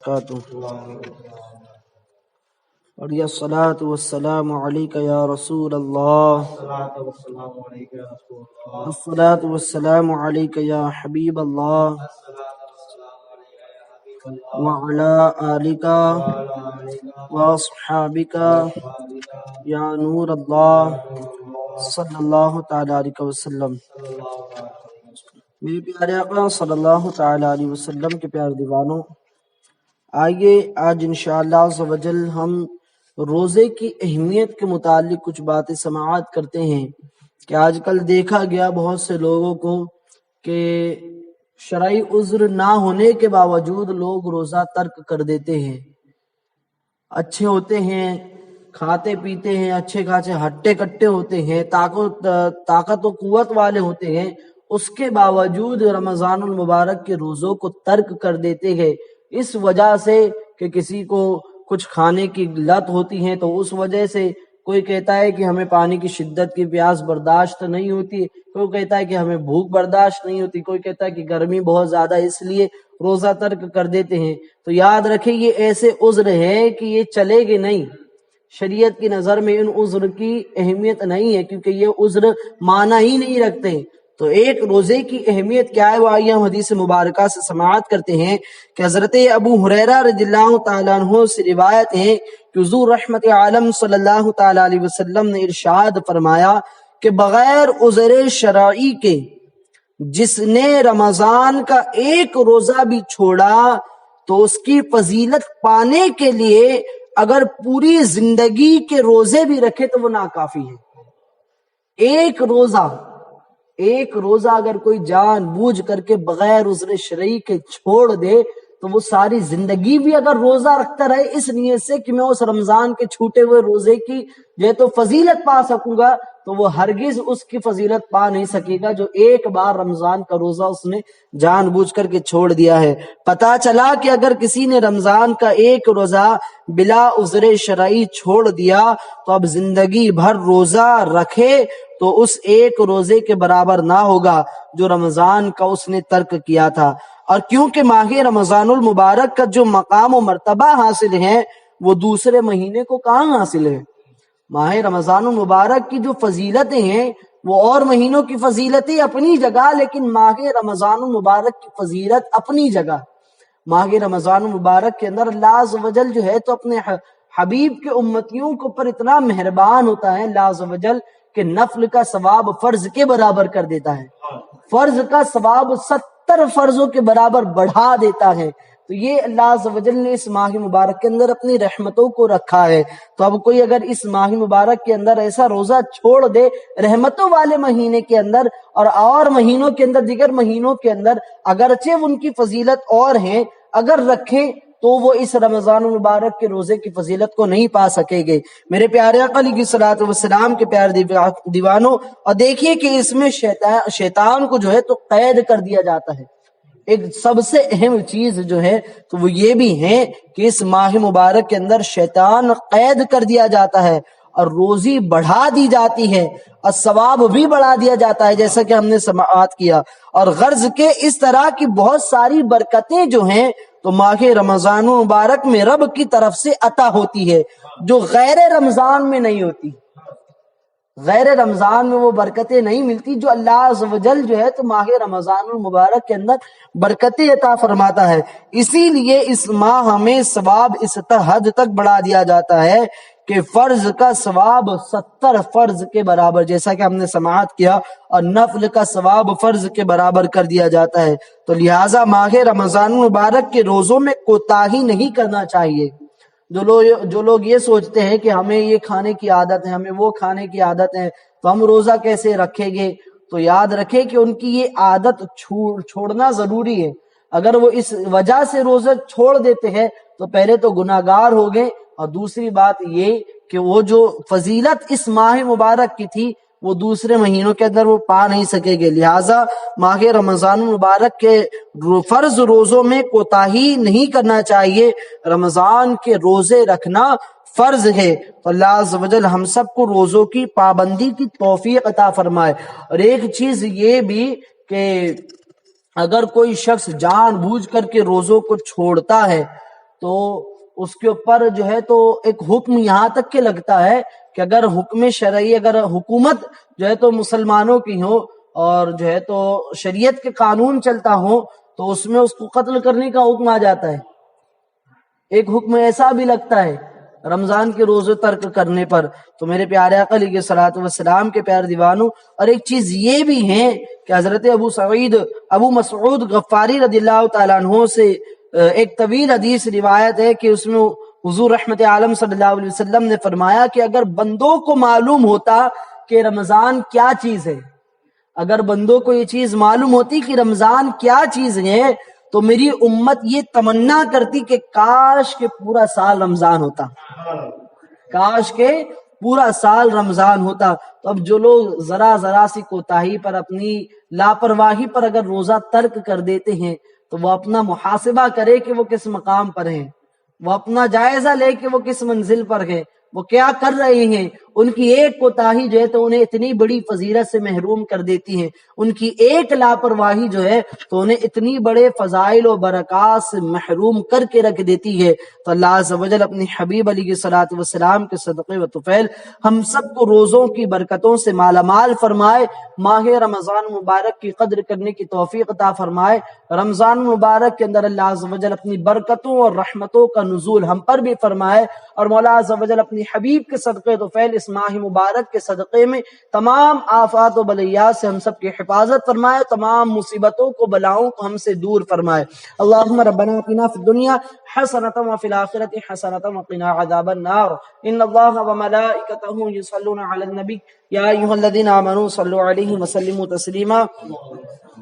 اور یا الصلاۃ والسلام علیک یا رسول اللہ، الصلاۃ والسلام علیک یا حبیب اللہ، وعلی آلک واصحابک یا نور اللہ صلی اللہ تعالی علیہ وسلم۔ میرے پیارے آقا صلی اللہ تعالی علیہ وسلم کے پیارے دیوانوں، آئیے آج انشاءاللہ عز و جل ہم روزے کی اہمیت کے متعلق کچھ باتیں سماعت کرتے ہیں کہ آج کل دیکھا گیا بہت سے لوگوں کو کہ شرعی عذر نہ ہونے کے باوجود لوگ روزہ ترک کر دیتے ہیں۔ اچھے ہوتے ہیں، کھاتے پیتے ہیں، اچھے خاصے ہٹے کٹے ہوتے ہیں، طاقت و قوت والے ہوتے ہیں، اس کے باوجود رمضان المبارک کے روزوں کو ترک کر دیتے ہیں، اس وجہ سے کہ کسی کو کچھ کھانے کی لت ہوتی ہے، تو اس وجہ سے کوئی کہتا ہے کہ ہمیں پانی کی شدت کی پیاس برداشت نہیں ہوتی، کوئی کہتا ہے کہ ہمیں بھوک برداشت نہیں ہوتی، کوئی کہتا ہے کہ گرمی بہت زیادہ اس لیے روزہ ترک کر دیتے ہیں۔ تو یاد رکھیں یہ ایسے عذر ہے کہ یہ چلے گے نہیں، شریعت کی نظر میں ان عذر کی اہمیت نہیں ہے، کیونکہ یہ عذر معنی ہی نہیں رکھتے۔ تو ایک روزے کی اہمیت کیا ہے وہ آئیے ہم حدیث مبارکہ سے سماعت کرتے ہیں کہ حضرت ابو ہریرہ رضی اللہ تعالیٰ عنہ سے روایت ہے کہ حضور رحمت عالم صلی اللہ تعالیٰ علیہ وسلم نے ارشاد فرمایا کہ بغیر عذر شرعی کے جس نے رمضان کا ایک روزہ بھی چھوڑا تو اس کی فضیلت پانے کے لیے اگر پوری زندگی کے روزے بھی رکھے تو وہ ناکافی ہے۔ ایک روزہ اگر کوئی جان بوجھ کر کے بغیر عذر شرعی کے چھوڑ دے تو وہ ساری زندگی بھی اگر روزہ رکھتا رہے اس نیت سے کہ میں اس رمضان کے چھوٹے ہوئے روزے کی جو ہے تو فضیلت پا سکوں گا، تو وہ ہرگز اس کی فضیلت پا نہیں سکے گا جو ایک بار رمضان کا روزہ اس نے جان بوجھ کر کے چھوڑ دیا ہے۔ پتہ چلا کہ اگر کسی نے رمضان کا ایک روزہ بلا عذر شرعی چھوڑ دیا تو اب زندگی بھر روزہ رکھے تو اس ایک روزے کے برابر نہ ہوگا جو رمضان کا اس نے ترک کیا تھا۔ اور کیونکہ ماہ رمضان المبارک کا جو مقام و مرتبہ حاصل ہے وہ دوسرے مہینے کو کہاں حاصل ہے۔ ماہ رمضان المبارک کی جو فضیلتیں ہیں وہ اور مہینوں کی فضیلتیں اپنی جگہ، لیکن ماہ رمضان المبارک کی فضیلت اپنی جگہ۔ ماہ رمضان المبارک کے اندر اللہ عز و جل جو ہے تو اپنے حبیب کے امتیوں کے اوپر اتنا مہربان ہوتا ہے اللہ عز و جل کہ نفل کا ثواب فرض کے برابر کر دیتا ہے، فرض کا ثواب 70 فرضوں کے برابر بڑھا دیتا ہے۔ تو یہ اللہ عز و جل نے اس ماہ مبارک کے اندر اپنی رحمتوں کو رکھا ہے۔ تو اب کوئی اگر اس ماہ مبارک کے اندر ایسا روزہ چھوڑ دے رحمتوں والے مہینے کے اندر اور مہینوں کے اندر، دیگر مہینوں کے اندر اگرچہ ان کی فضیلت اور ہیں، اگر رکھیں تو وہ اس رمضان المبارک کے روزے کی فضیلت کو نہیں پا سکے گے۔ میرے پیارے آقا علیہ الصلوۃ والسلام کے پیارے دیوانوں، اور دیکھیے کہ اس میں شیطان کو جو ہے تو قید کر دیا جاتا ہے۔ ایک سب سے اہم چیز جو ہے تو وہ یہ بھی ہے کہ اس ماہ مبارک کے اندر شیطان قید کر دیا جاتا ہے اور روزی بڑھا دی جاتی ہے اور ثواب بھی بڑھا دیا جاتا ہے، جیسا کہ ہم نے سماعت کیا۔ اور غرض کے اس طرح کی بہت ساری برکتیں جو ہیں تو ماہ رمضان مبارک میں رب کی طرف سے عطا ہوتی ہے جو غیر رمضان میں نہیں ہوتی۔ غیر رمضان میں وہ برکتیں نہیں ملتی جو اللہ عز و جل جو ہے تو ماہ رمضان المبارک کے اندر برکتیں عطا فرماتا ہے۔ اسی لیے اس ماہ میں ثواب اس حد تک بڑھا دیا جاتا ہے کہ فرض کا ثواب 70 فرض کے برابر، جیسا کہ ہم نے سماعت کیا، اور نفل کا ثواب فرض کے برابر کر دیا جاتا ہے۔ تو لہٰذا ماہ رمضان المبارک کے روزوں میں کوتاہی نہیں کرنا چاہیے۔ جو لوگ یہ سوچتے ہیں کہ ہمیں یہ کھانے کی عادت ہے، ہمیں وہ کھانے کی عادت ہے، تو ہم روزہ کیسے رکھیں گے، تو یاد رکھیں کہ ان کی یہ عادت چھوڑنا ضروری ہے۔ اگر وہ اس وجہ سے روزہ چھوڑ دیتے ہیں تو پہلے تو گناہگار ہو گئے، اور دوسری بات یہ کہ وہ جو فضیلت اس ماہ مبارک کی تھی وہ دوسرے مہینوں کے اندر وہ پا نہیں سکے گے۔ لہٰذا ماہ رمضان مبارک کے فرض روزوں میں کوتاہی نہیں کرنا چاہیے۔ رمضان کے روزے رکھنا فرض ہے، تو اللہ عز و جل ہم سب کو روزوں کی پابندی کی توفیق عطا فرمائے۔ اور ایک چیز یہ بھی کہ اگر کوئی شخص جان بوجھ کر کے روزوں کو چھوڑتا ہے تو اس کے اوپر جو ہے تو ایک حکم یہاں تک کہ لگتا ہے کہ اگر حکم شرعی، اگر حکومت جو ہے تو مسلمانوں کی ہو اور جو ہے تو شریعت کے قانون چلتا ہو تو اس میں اس کو قتل کرنے کا حکم آ جاتا ہے۔ ایک حکم ایسا بھی لگتا ہے رمضان کے روزے ترک کرنے پر۔ تو میرے پیارے آقا علیہ الصلوۃ والسلام کے پیارے دیوانوں، اور ایک چیز یہ بھی ہے کہ حضرت ابو مسعود غفاری رضی اللہ تعالیٰ عنہ سے ایک طویل حدیث روایت ہے کہ اس میں حضور رحمت عالم صلی اللہ علیہ وسلم نے فرمایا کہ اگر بندوں کو معلوم ہوتا کہ رمضان کیا چیز ہے، اگر بندوں کو یہ چیز معلوم ہوتی کہ رمضان کیا چیز ہے تو میری امت یہ تمنا کرتی کہ کاش کہ پورا سال رمضان ہوتا، کاش کہ پورا سال رمضان ہوتا۔ تو اب جو لوگ ذرا سی کوتاہی پر، اپنی لاپرواہی پر اگر روزہ ترک کر دیتے ہیں تو وہ اپنا محاسبہ کرے کہ وہ کس مقام پر ہیں، وہ اپنا جائزہ لے کہ وہ کس منزل پر ہیں، وہ کیا کر رہے ہیں۔ ان کی ایک کوتاہی جو ہے تو انہیں اتنی بڑی فضیلت سے محروم کر دیتی ہے، ان کی ایک لاپرواہی جو ہے تو انہیں اتنی بڑے فضائل و برکات سے محروم کر کے رکھ دیتی ہے۔ تو اللہ عز و جل اپنی حبیب علیہ الصلوۃ والسلام کے صدقے و طفیل ہم سب کو روزوں کی برکتوں سے مالا مال فرمائے، ماہ رمضان مبارک کی قدر کرنے کی توفیق عطا فرمائے۔ رمضان مبارک کے اندر اللہ عز و جل اپنی برکتوں اور رحمتوں کا نزول ہم پر بھی فرمائے، اور مولا عز و جل اپنی حبیب کے صدقے طفیل اس ماہ مبارک کے صدقے میں تمام آفات و بلیات سے ہم سب کی حفاظت فرمائے، تمام مصیبتوں کو بلاؤں کو ہم سے دور فرمائے۔ اللہم ربنا آتنا فی الدنیا حسنۃ وفی الآخرۃ حسنۃ وقنا عذاب النار۔ ان اللہ وملائکتہ یصلون علی النبی یا ایھا الذین آمنوا صلوا علیہ وسلموا تسلیما۔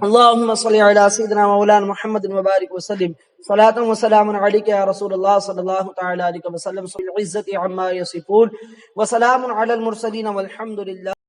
اللہم صل علی سیدنا مولانا محمد وبارک وسلم صلاۃ و سلام علیک یا رسول اللہ صلی اللہ تعالی علیہ وسلم۔ العزت عما یصفون وسلام علی المرسلین والحمد للہ۔